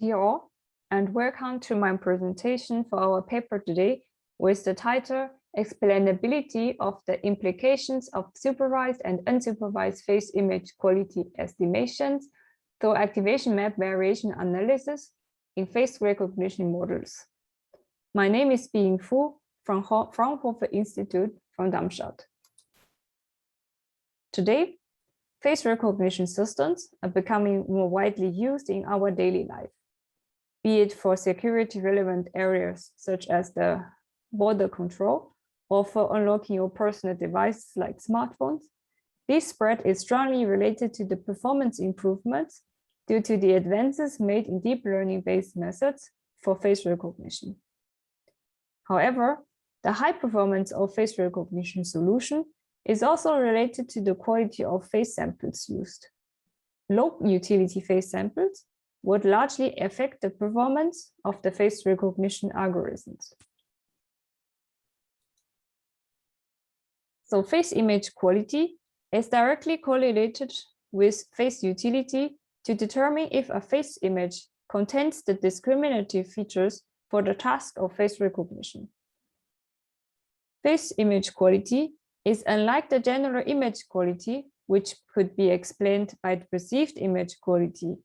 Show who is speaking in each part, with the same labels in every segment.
Speaker 1: Dear all, and welcome to my presentation for our paper today with the title Explainability of the Implications of Supervised and Unsupervised Face Image Quality Estimations through Activation Map Variation Analysis in Face Recognition Models. My name is Biying from Fraunhofer Institute from Darmstadt. Today, face recognition systems are becoming more widely used in our daily life, be it for security-relevant areas such as the border control or for unlocking your personal devices like smartphones. This spread is strongly related to the performance improvements due to the advances made in deep learning-based methods for face recognition. However, the high performance of face recognition solution is also related to the quality of face samples used. Low utility face samples would largely affect the performance of the face recognition algorithms. So face image quality is directly correlated with face utility to determine if a face image contains the discriminative features for the task of face recognition. Face image quality is unlike the general image quality, which could be explained by the perceived image quality.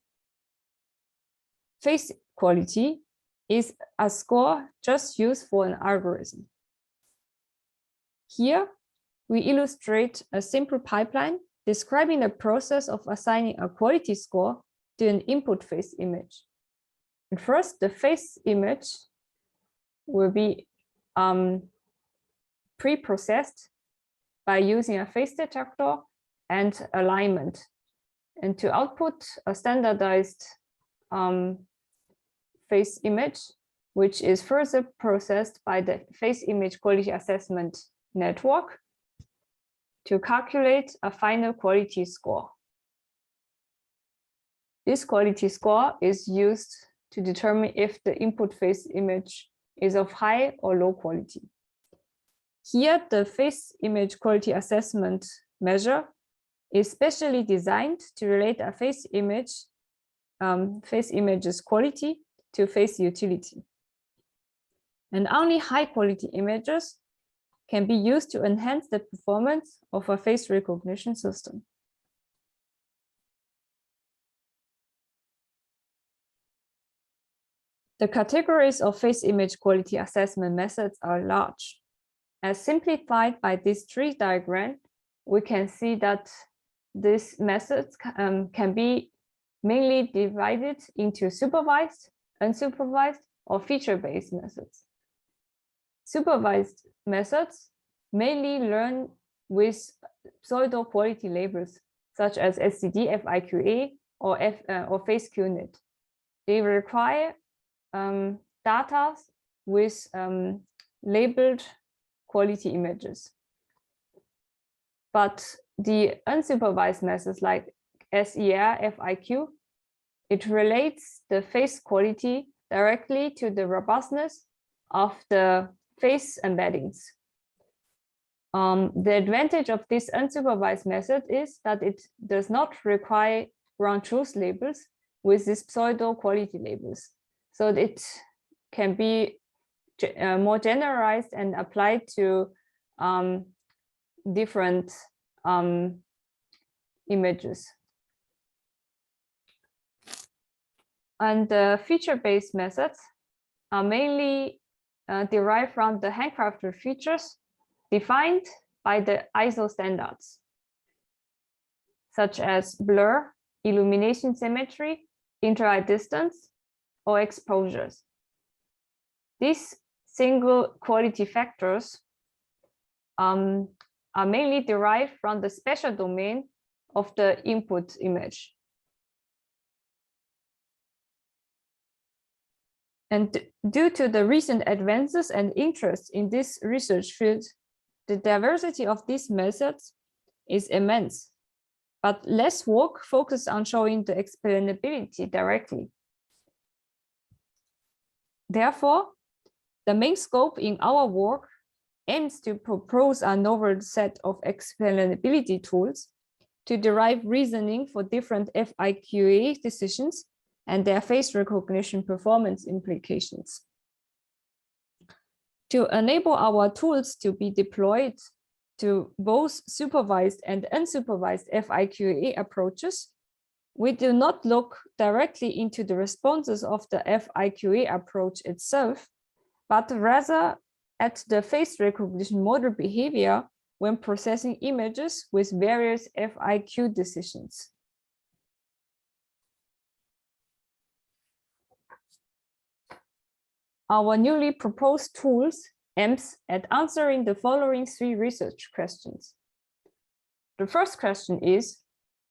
Speaker 1: Face quality is a score just used for an algorithm. Here, we illustrate a simple pipeline describing the process of assigning a quality score to an input face image. And first, the face image will be pre-processed by using a face detector and alignment, and to output a standardized face image, which is further processed by the face image quality assessment network to calculate a final quality score. This quality score is used to determine if the input face image is of high or low quality. Here, the face image quality assessment measure is specially designed to relate a face image's quality to face utility. And only high quality images can be used to enhance the performance of a face recognition system. The categories of face image quality assessment methods are large. As simplified by this tree diagram, we can see that these methods can be mainly divided into supervised, unsupervised, or feature-based methods. Supervised methods mainly learn with pseudo-quality labels, such as SCD FIQA or face QNet. They require data with labeled quality images. But the unsupervised methods like SER, FIQ, it relates the face quality directly to the robustness of the face embeddings. The advantage of this unsupervised method is that it does not require ground truth labels with these pseudo quality labels. So it can be more generalized and applied to different images. And the feature-based methods are mainly derived from the handcrafted features defined by the ISO standards, such as blur, illumination symmetry, inter-eye distance, or exposures. These single quality factors are mainly derived from the spatial domain of the input image. And due to the recent advances and interest in this research field, the diversity of these methods is immense, but less work focused on showing the explainability directly. Therefore, the main scope in our work aims to propose a novel set of explainability tools to derive reasoning for different FIQA decisions and their face recognition performance implications. To enable our tools to be deployed to both supervised and unsupervised FIQA approaches, we do not look directly into the responses of the FIQA approach itself, but rather at the face recognition model behavior when processing images with various FIQ decisions. Our newly proposed tools aims at answering the following 3 research questions. The first question is,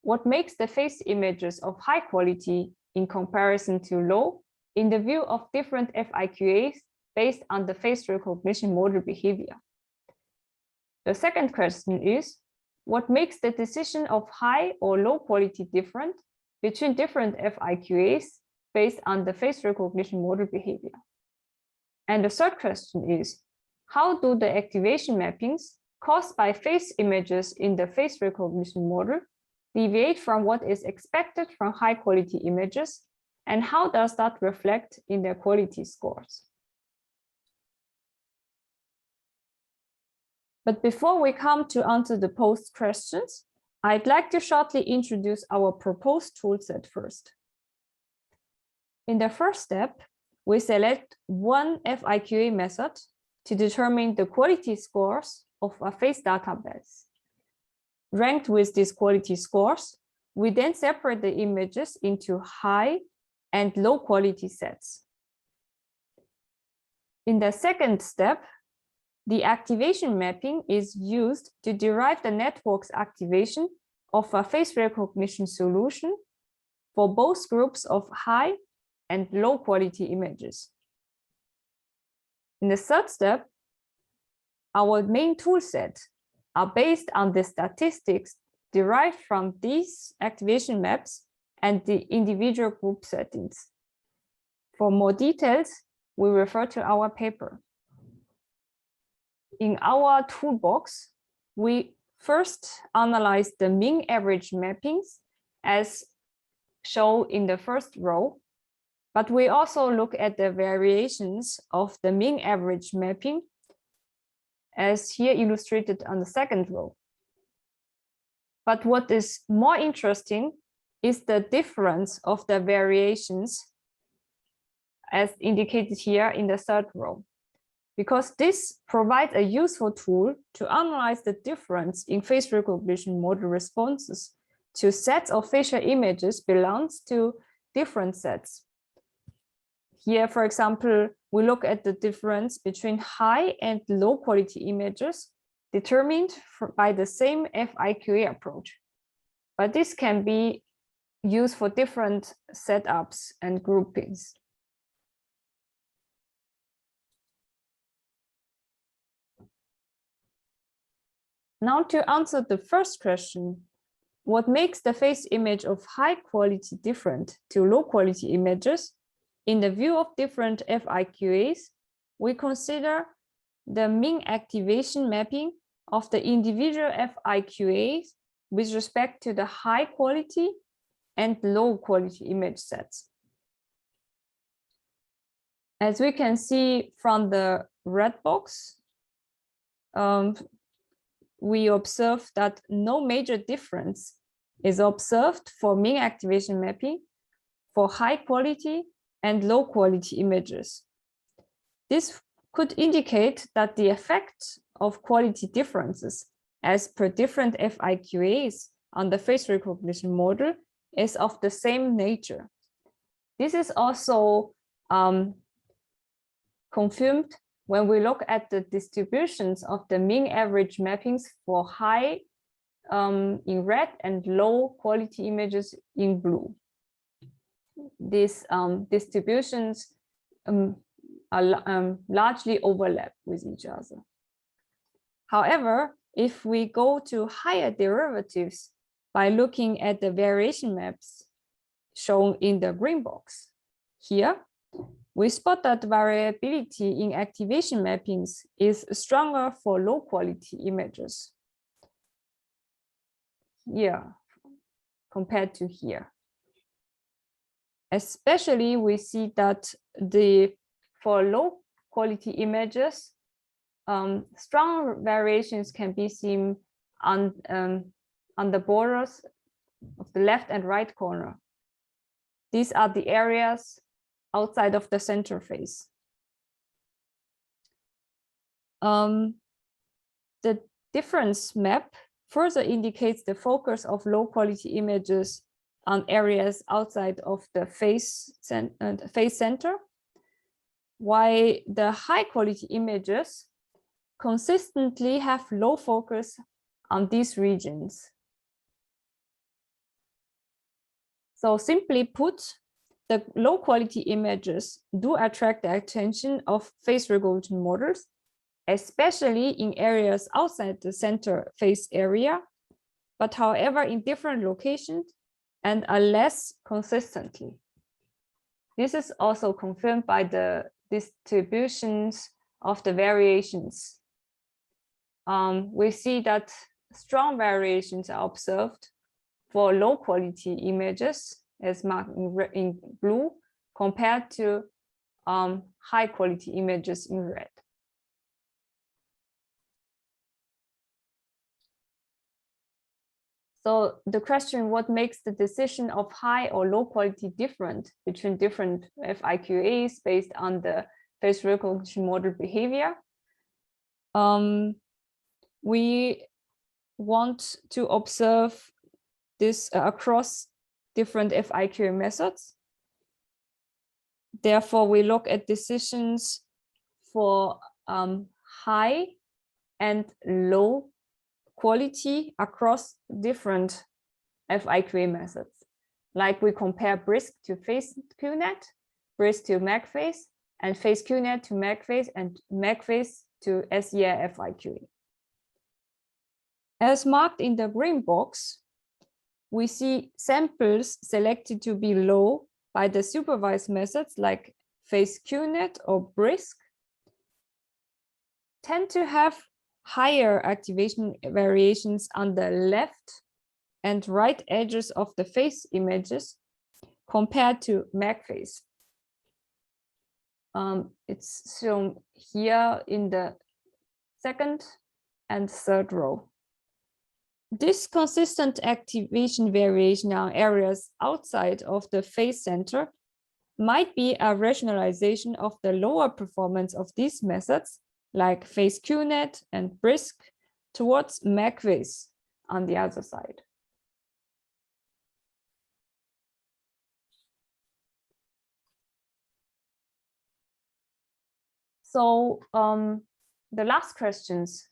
Speaker 1: what makes the face images of high quality in comparison to low in the view of different FIQAs based on the face recognition model behavior? The second question is, what makes the decision of high or low quality different between different FIQAs based on the face recognition model behavior? And the third question is, how do the activation mappings caused by face images in the face recognition model deviate from what is expected from high quality images, and how does that reflect in their quality scores? But before we come to answer the posed questions, I'd like to shortly introduce our proposed toolset first. In the first step, we select one FIQA method to determine the quality scores of a face database. Ranked with these quality scores, we then separate the images into high and low quality sets. In the second step, the activation mapping is used to derive the network's activation of a face recognition solution for both groups of high and low quality images. In the third step, our main toolset are based on the statistics derived from these activation maps and the individual group settings. For more details, we refer to our paper. In our toolbox, we first analyze the mean average mappings as shown in the first row, but we also look at the variations of the mean average mapping as here illustrated on the second row. But what is more interesting is the difference of the variations as indicated here in the third row, because this provides a useful tool to analyze the difference in face recognition model responses to sets of facial images belongs to different sets. Here, for example, we look at the difference between high and low quality images determined by the same FIQA approach. But this can be used for different setups and groupings. Now to answer the first question, what makes the face image of high quality different to low quality images? In the view of different FIQAs, we consider the mean activation mapping of the individual FIQAs with respect to the high quality and low quality image sets. As we can see from the red box, we observe that no major difference is observed for mean activation mapping for high quality and low quality images. This could indicate that the effect of quality differences as per different FIQAs on the face recognition model is of the same nature. This is also confirmed when we look at the distributions of the mean average mappings for high in red and low quality images in blue. These distributions are largely overlap with each other. However, if we go to higher derivatives by looking at the variation maps shown in the green box, here we spot that variability in activation mappings is stronger for low quality images. Here, compared to here. Especially we see that for low quality images, strong variations can be seen on the borders of the left and right corner. These are the areas outside of the center face. The difference map further indicates the focus of low quality images on areas outside of the face center, while the high quality images consistently have low focus on these regions. So simply put, the low quality images do attract the attention of face recognition models, especially in areas outside the center face area, but however in different locations and are less consistently. This is also confirmed by the distributions of the variations. We see that strong variations are observed for low quality images, as marked in blue, compared to high quality images in red. So the question, what makes the decision of high or low quality different between different FIQAs based on the face recognition model behavior? We want to observe this across different FIQA methods. Therefore, we look at decisions for high and low quality across different FIQA methods. Like we compare BRISC to face QNet, BRISC to MACFace, and face QNet to MACFace, and MACFace to SEI FIQA. As marked in the green box, we see samples selected to be low by the supervised methods like face QNet or BRISC tend to have higher activation variations on the left and right edges of the face images compared to MACFace. It's shown here in the second and third row. This consistent activation variation on areas outside of the face center might be a rationalization of the lower performance of these methods, like face QNet and BRISC, towards MACFace on the other side. So the last questions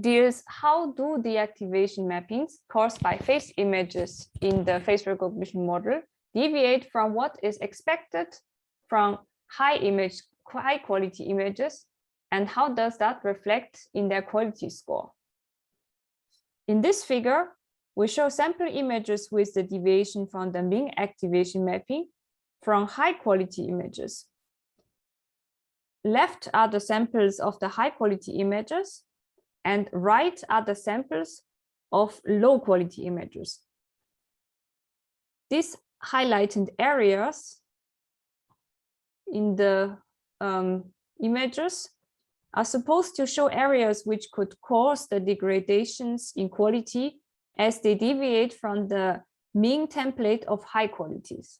Speaker 1: deals how do the activation mappings caused by face images in the face recognition model deviate from what is expected from high quality images, and how does that reflect in their quality score? In this figure, we show sample images with the deviation from the mean activation mapping from high quality images. Left are the samples of the high quality images, and right are the samples of low quality images. These highlighted areas in the images are supposed to show areas which could cause the degradations in quality as they deviate from the mean template of high qualities.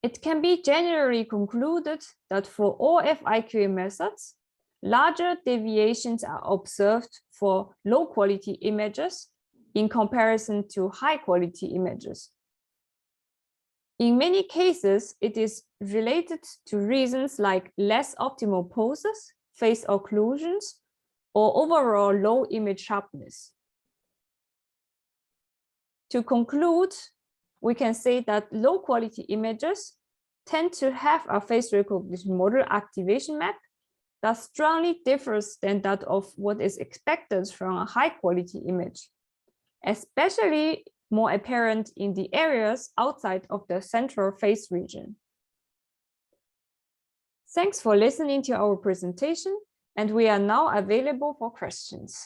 Speaker 1: It can be generally concluded that for all FIQA methods, larger deviations are observed for low quality images in comparison to high quality images. In many cases, it is related to reasons like less optimal poses, face occlusions, or overall low image sharpness. To conclude, we can say that low quality images tend to have a face recognition model activation map that strongly differs than that of what is expected from a high quality image, especially more apparent in the areas outside of the central face region. Thanks for listening to our presentation, and we are now available for questions.